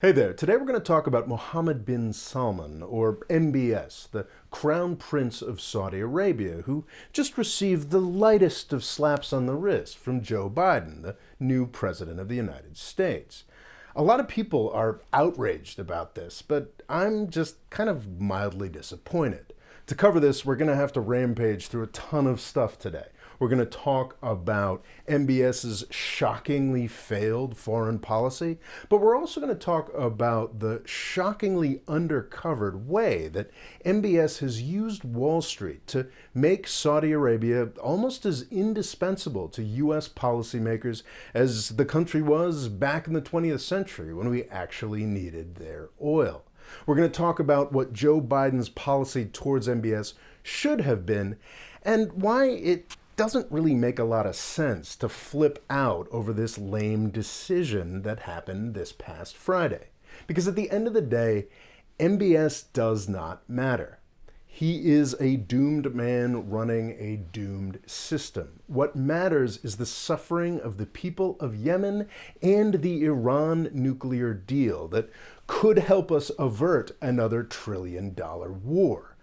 Hey there, today we're going to talk about Mohammed bin Salman, or MBS, the Crown Prince of Saudi Arabia, who just received the lightest of slaps on the wrist from Joe Biden, the new President of the United States. A lot of people are outraged about this, but I'm just kind of mildly disappointed. To cover this, we're going to have to rampage through a ton of stuff today. We're going to talk about MBS's shockingly failed foreign policy, but we're also going to talk about the shockingly undercovered way that MBS has used Wall Street to make Saudi Arabia almost as indispensable to U.S. policymakers as the country was back in the 20th century when we actually needed their oil. We're going to talk about what Joe Biden's policy towards MBS should have been and why it doesn't really make a lot of sense to flip out over this lame decision that happened this past Friday. Because at the end of the day, MBS does not matter. He is a doomed man running a doomed system. What matters is the suffering of the people of Yemen and the Iran nuclear deal that could help us avert another trillion-dollar war.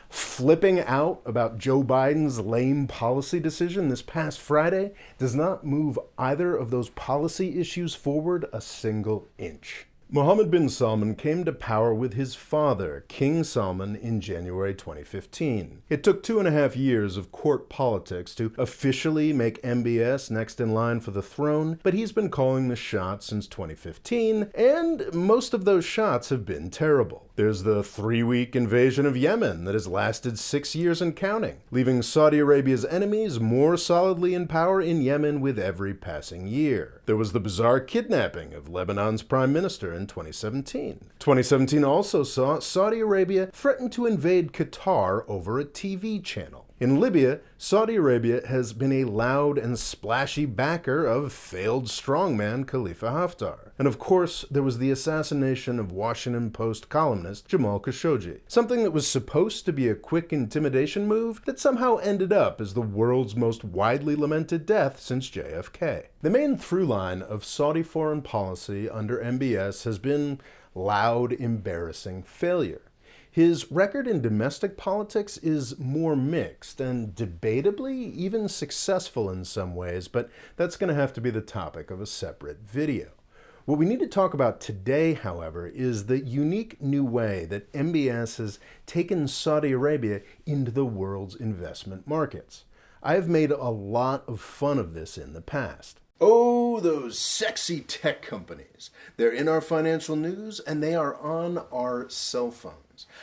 Flipping out about Joe Biden's lame policy decision this past Friday does not move either of those policy issues forward a single inch. Mohammed bin Salman came to power with his father, King Salman, in January 2015. It took 2.5 years of court politics to officially make MBS next in line for the throne, but he's been calling the shots since 2015, and most of those shots have been terrible. There's the 3-week invasion of Yemen that has lasted 6 years and counting, leaving Saudi Arabia's enemies more solidly in power in Yemen with every passing year. There was the bizarre kidnapping of Lebanon's prime minister in 2017. 2017 also saw Saudi Arabia threaten to invade Qatar over a TV channel. In Libya, Saudi Arabia has been a loud and splashy backer of failed strongman Khalifa Haftar. And of course, there was the assassination of Washington Post columnist Jamal Khashoggi, something that was supposed to be a quick intimidation move that somehow ended up as the world's most widely lamented death since JFK. The main through line of Saudi foreign policy under MBS has been loud, embarrassing failure. His record in domestic politics is more mixed and debatably even successful in some ways, but that's going to have to be the topic of a separate video. What we need to talk about today, however, is the unique new way that MBS has taken Saudi Arabia into the world's investment markets. I have made a lot of fun of this in the past. Oh, those sexy tech companies. They're in our financial news and they are on our cell phones.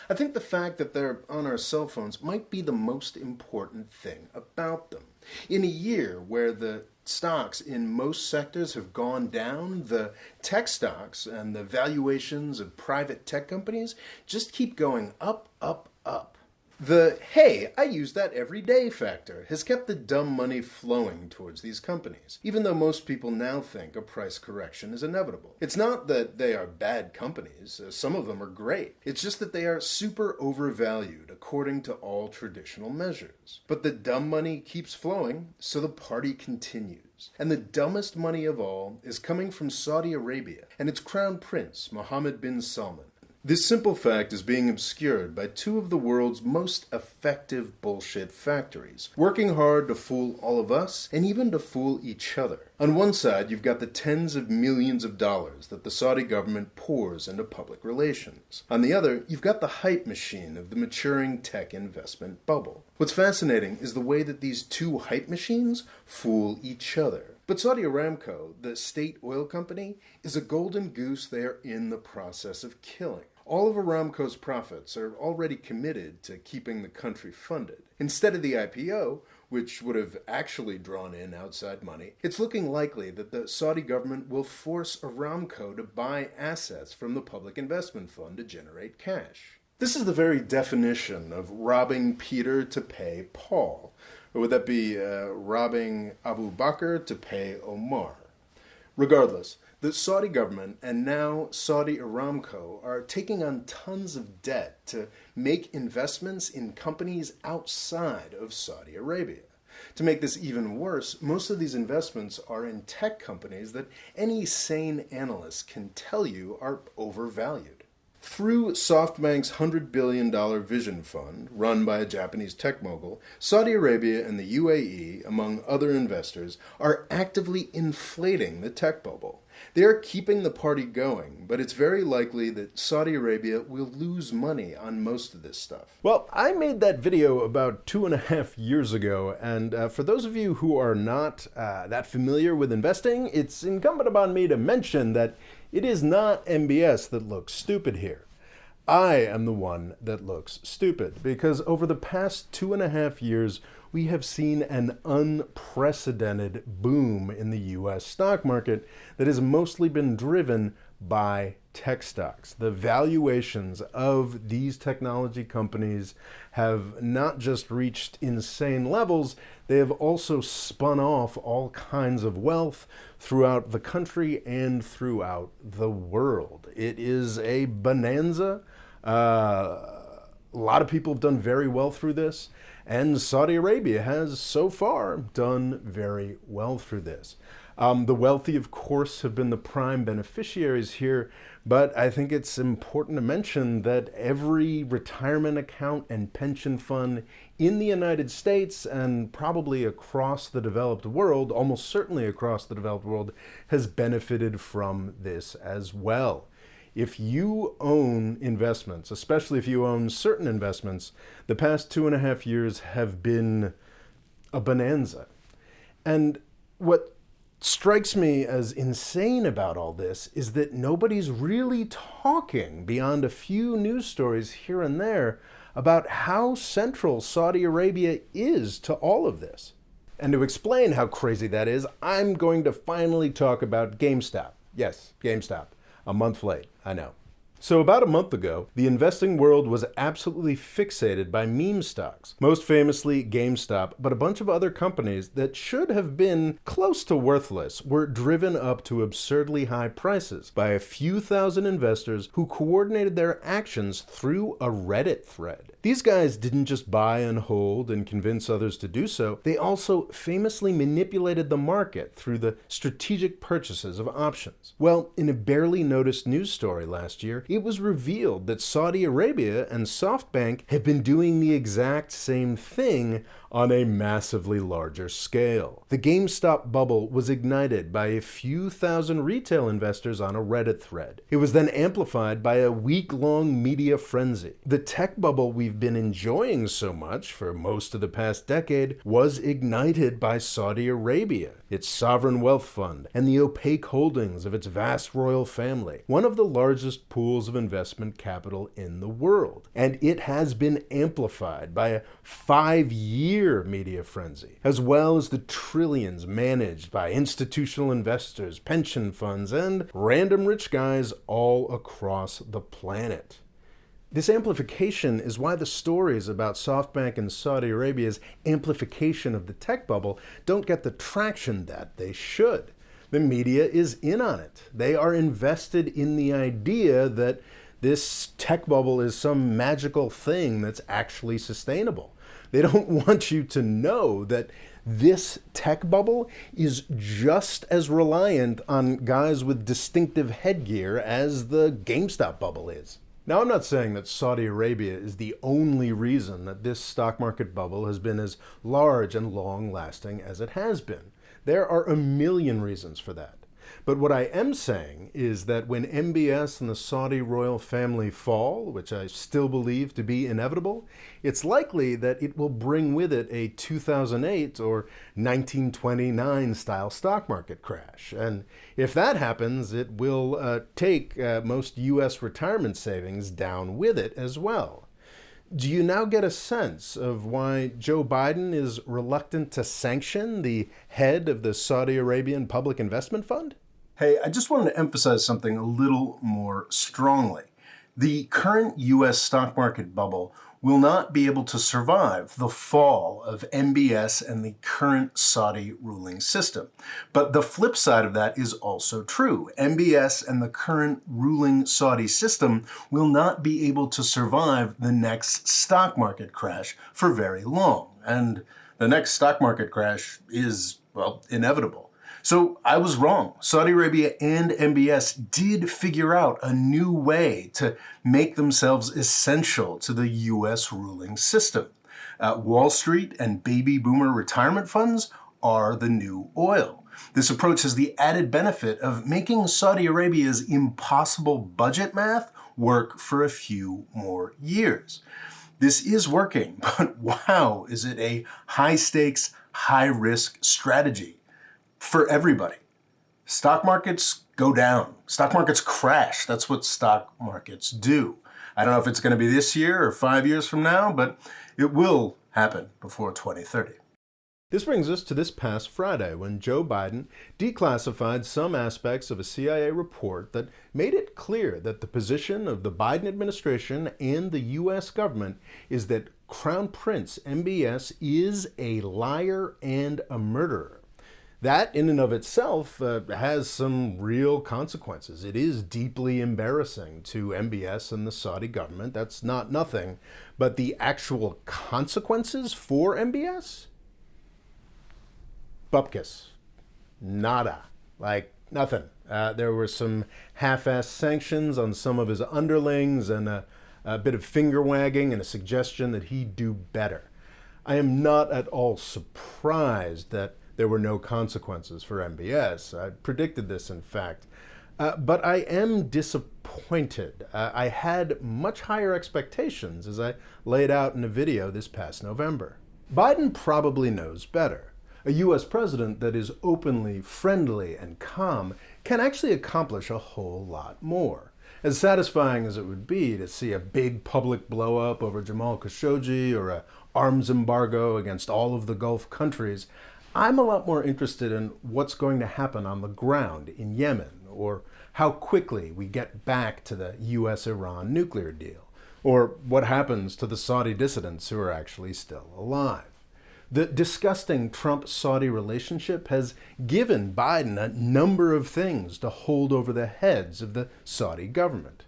I think the fact that they're on our cell phones might be the most important thing about them. In a year where the stocks in most sectors have gone down, the tech stocks and the valuations of private tech companies just keep going up, up, up. The, hey, I use that every day factor has kept the dumb money flowing towards these companies, even though most people now think a price correction is inevitable. It's not that they are bad companies, some of them are great. It's just that they are super overvalued according to all traditional measures. But the dumb money keeps flowing, so the party continues. And the dumbest money of all is coming from Saudi Arabia and its crown prince, Mohammed bin Salman. This simple fact is being obscured by two of the world's most effective bullshit factories, working hard to fool all of us and even to fool each other. On one side, you've got the tens of millions of dollars that the Saudi government pours into public relations. On the other, you've got the hype machine of the maturing tech investment bubble. What's fascinating is the way that these two hype machines fool each other. But Saudi Aramco, the state oil company, is a golden goose they are in the process of killing. All of Aramco's profits are already committed to keeping the country funded. Instead of the IPO, which would have actually drawn in outside money, it's looking likely that the Saudi government will force Aramco to buy assets from the Public Investment Fund to generate cash. This is the very definition of robbing Peter to pay Paul. Or would that be robbing Abu Bakr to pay Omar? Regardless, the Saudi government and now Saudi Aramco are taking on tons of debt to make investments in companies outside of Saudi Arabia. To make this even worse, most of these investments are in tech companies that any sane analyst can tell you are overvalued. Through SoftBank's $100 billion vision fund, run by a Japanese tech mogul, Saudi Arabia and the UAE, among other investors, are actively inflating the tech bubble. They are keeping the party going, but it's very likely that Saudi Arabia will lose money on most of this stuff. Well, I made that video about 2.5 years ago, and for those of you who are not that familiar with investing, it's incumbent upon me to mention that it is not MBS that looks stupid here. I am the one that looks stupid, because over the past 2.5 years, we have seen an unprecedented boom in the US stock market that has mostly been driven by tech stocks. The valuations of these technology companies have not just reached insane levels, they have also spun off all kinds of wealth throughout the country and throughout the world. It is a bonanza. A lot of people have done very well through this, and Saudi Arabia has so far done very well through this. The wealthy, of course, have been the prime beneficiaries here, but I think it's important to mention that every retirement account and pension fund in the United States and probably across the developed world, almost certainly across the developed world, has benefited from this as well. If you own investments, especially if you own certain investments, the past 2.5 years have been a bonanza. And what strikes me as insane about all this is that nobody's really talking beyond a few news stories here and there about how central Saudi Arabia is to all of this. And to explain how crazy that is, I'm going to finally talk about Gamestop. Yes, Gamestop. A month late, I know. So about a month ago, the investing world was absolutely fixated by meme stocks, most famously GameStop, but a bunch of other companies that should have been close to worthless were driven up to absurdly high prices by a few thousand investors who coordinated their actions through a Reddit thread. These guys didn't just buy and hold and convince others to do so, they also famously manipulated the market through the strategic purchases of options. Well, in a barely noticed news story last year, it was revealed that Saudi Arabia and SoftBank have been doing the exact same thing on a massively larger scale. The GameStop bubble was ignited by a few thousand retail investors on a Reddit thread. It was then amplified by a week-long media frenzy. The tech bubble we've been enjoying so much for most of the past decade was ignited by Saudi Arabia, its sovereign wealth fund, and the opaque holdings of its vast royal family, one of the largest pools of investment capital in the world. And it has been amplified by a 5-year media frenzy, as well as the trillions managed by institutional investors, pension funds, and random rich guys all across the planet. This amplification is why the stories about SoftBank and Saudi Arabia's amplification of the tech bubble don't get the traction that they should. The media is in on it. They are invested in the idea that this tech bubble is some magical thing that's actually sustainable. They don't want you to know that this tech bubble is just as reliant on guys with distinctive headgear as the GameStop bubble is. Now, I'm not saying that Saudi Arabia is the only reason that this stock market bubble has been as large and long-lasting as it has been. There are a million reasons for that. But what I am saying is that when MBS and the Saudi royal family fall, which I still believe to be inevitable, it's likely that it will bring with it a 2008 or 1929 style stock market crash. And if that happens, it will take most US retirement savings down with it as well. Do you now get a sense of why Joe Biden is reluctant to sanction the head of the Saudi Arabian Public Investment Fund? Hey, I just wanted to emphasize something a little more strongly. The current US stock market bubble will not be able to survive the fall of MBS and the current Saudi ruling system. But the flip side of that is also true. MBS and the current ruling Saudi system will not be able to survive the next stock market crash for very long. And The next stock market crash is, well, inevitable. So I was wrong. Saudi Arabia and MBS did figure out a new way to make themselves essential to the US ruling system. Wall Street and baby boomer retirement funds are the new oil. This approach has the added benefit of making Saudi Arabia's impossible budget math work for a few more years. This is working, but wow, is it a high-stakes, high-risk strategy for everybody. Stock markets go down. Stock markets crash. That's what stock markets do. I don't know if it's going to be this year or 5 years from now, but it will happen before 2030. This brings us to this past Friday, when Joe Biden declassified some aspects of a CIA report that made it clear that the position of the Biden administration and the U.S. government is that Crown Prince MBS is a liar and a murderer. That, in and of itself, has some real consequences. It is deeply embarrassing to MBS and the Saudi government. That's not nothing. But the actual consequences for MBS? Bupkis. Nada. Like nothing. There were some half-assed sanctions on some of his underlings and a bit of finger-wagging and a suggestion that he do better. I am not at all surprised that there were no consequences for MBS. I predicted this, in fact. But I am disappointed. I had much higher expectations, as I laid out in a video this past November. Biden probably knows better. A U.S. president that is openly friendly and calm can actually accomplish a whole lot more. As satisfying as it would be to see a big public blow-up over Jamal Khashoggi or an arms embargo against all of the Gulf countries, I'm a lot more interested in what's going to happen on the ground in Yemen, or how quickly we get back to the U.S.-Iran nuclear deal, or what happens to the Saudi dissidents who are actually still alive. The disgusting Trump-Saudi relationship has given Biden a number of things to hold over the heads of the Saudi government.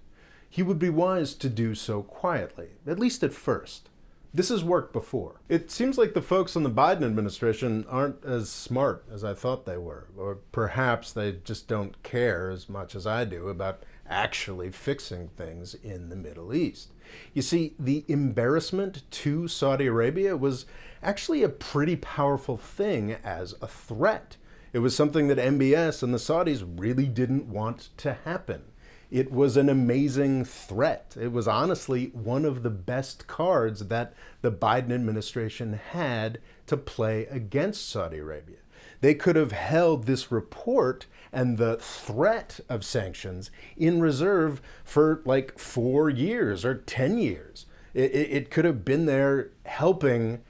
He would be wise to do so quietly, at least at first. This has worked before. It seems like the folks in the Biden administration aren't as smart as I thought they were, or perhaps they just don't care as much as I do about actually fixing things in the Middle East. You see, the embarrassment to Saudi Arabia was actually a pretty powerful thing as a threat. It was something that MBS and the Saudis really didn't want to happen. It was an amazing threat. It was honestly one of the best cards that the Biden administration had to play against Saudi Arabia. They could have held this report and the threat of sanctions in reserve for like 4 years or 10 years. It could have been there helping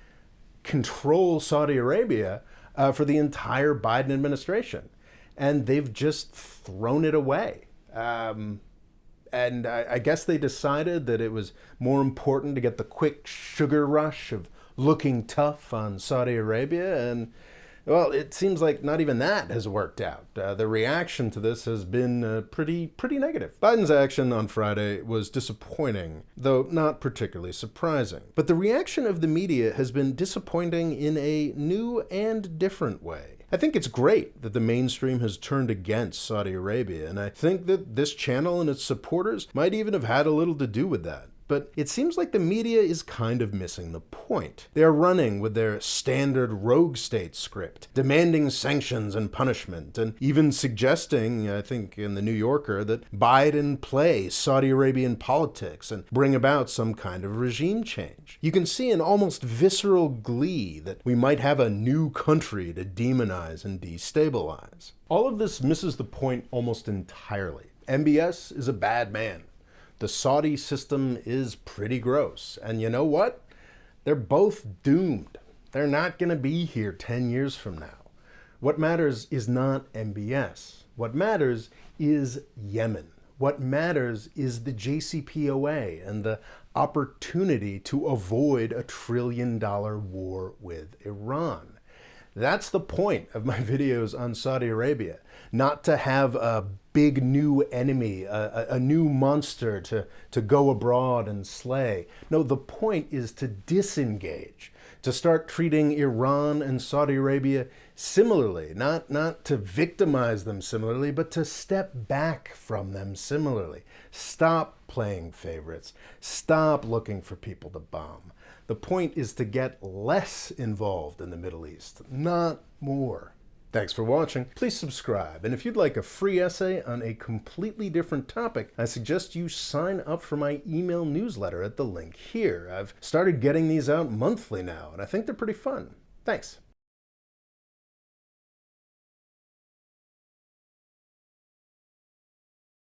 control Saudi Arabia for the entire Biden administration. And they've just thrown it away. And I guess they decided that it was more important to get the quick sugar rush of looking tough on Saudi Arabia. And, well, it seems like not even that has worked out. The reaction to this has been pretty negative. Biden's action on Friday was disappointing, though not particularly surprising. But the reaction of the media has been disappointing in a new and different way. I think it's great that the mainstream has turned against Saudi Arabia, and I think that this channel and its supporters might even have had a little to do with that. But it seems like the media is kind of missing the point. They're running with their standard rogue state script, demanding sanctions and punishment, and even suggesting, I think in the New Yorker, that Biden play Saudi Arabian politics and bring about some kind of regime change. You can see an almost visceral glee that we might have a new country to demonize and destabilize. All of this misses the point almost entirely. MBS is a bad man. The Saudi system is pretty gross. And you know what? They're both doomed. They're not going to be here 10 years from now. What matters is not MBS. What matters is Yemen. What matters is the JCPOA and the opportunity to avoid a $1 trillion war with Iran. That's the point of my videos on Saudi Arabia. Not to have a big new enemy, a new monster to go abroad and slay. No, the point is to disengage, to start treating Iran and Saudi Arabia similarly, not to victimize them similarly, but to step back from them similarly. Stop playing favorites. Stop looking for people to bomb. The point is to get less involved in the Middle East, not more. Thanks for watching. Please subscribe, and if you'd like a free essay on a completely different topic, I suggest you sign up for my email newsletter at the link here. I've started getting these out monthly now, and I think they're pretty fun. Thanks.